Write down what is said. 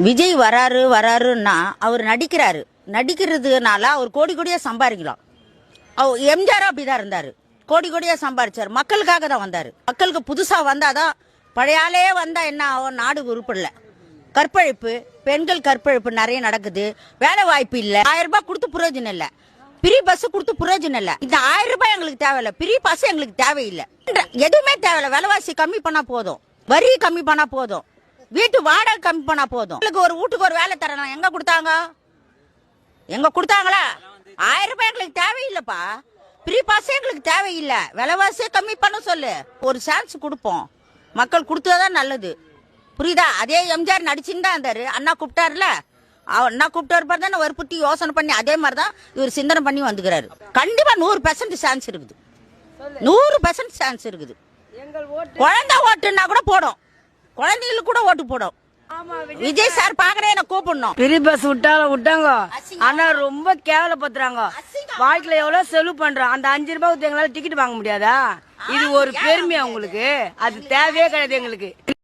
விஜய் வராருன்னா அவர் நடிக்கிறதுனால அவர் கோடி கோடியா சம்பாதிக்கலாம். எம்ஜிஆர் அப்படிதான் இருந்தாரு, கோடி கோடியா சம்பாதிச்சாரு, மக்களுக்காக தான் வந்தாரு. மக்களுக்கு புதுசா வந்தாதான், பழையாலே வந்தா என்ன ஆகும், நாடு உருப்படல. கற்பழிப்பு, பெண்கள் கற்பழிப்பு நிறைய நடக்குது, வேலை வாய்ப்பு இல்ல, 1000 ரூபாய் கொடுத்து பிரயோஜனம் இல்ல, பிரி பஸ் கொடுத்து பிரயோஜனம் இல்ல. இந்த 1000 ரூபாய் எங்களுக்கு தேவையில்ல, பிரி பஸ் எங்களுக்கு தேவையில்லை, எதுவுமே தேவையில்ல. விலைவாசி கம்மி பண்ணா போதும், வரி கம்மி பண்ணா போதும், வீட்டு வாடகை கம்மி பண்ணா போதும். ஒரு வீட்டுக்கு ஒரு வேலை தரணும், எங்க கொடுத்தாங்களா? 1000 ரூபாய் எங்களுக்கு தேவையில்லைப்பா, ஃப்ரீ பாஸ் எங்களுக்கு தேவையில்லை, விலைவாசியை கம்மி பண்ண சொல்லு. ஒரு சான்ஸ் கொடுப்போம், மக்கள் கொடுத்ததான் நல்லது, புரியுதா? அதே எம்ஜிஆர் நடிச்சுன்னு தான் இருந்தாரு, அண்ணா கூப்பிட்டாருல, அண்ணா கூப்பிட்டாரு பாரு தானே வற்புறுத்தி யோசனை பண்ணி, அதே மாதிரி தான் இவர் சிந்தனை பண்ணி வந்துக்கிறாரு. கண்டிப்பா 100% சான்ஸ் இருக்குது, 100% சான்ஸ் இருக்குது. குழந்தை ஓட்டுன்னா கூட போடும், குழந்தைங்களுக்கு கூட ஓட்டு போடும். விஜய் சார் பாக்குறேன், என்ன கூப்பிடணும். ஃப்ரீ பஸ் விட்டாங்க, ஆனா ரொம்ப கேவலப்படுத்துறாங்க. வாழ்க்கையில எவ்வளவு செலவு பண்றோம், அந்த 5 ரூபாய் எங்களால டிக்கெட் வாங்க முடியாதா? இது ஒரு பெருமையா உங்களுக்கு? அது தேவையே கிடையாது எங்களுக்கு.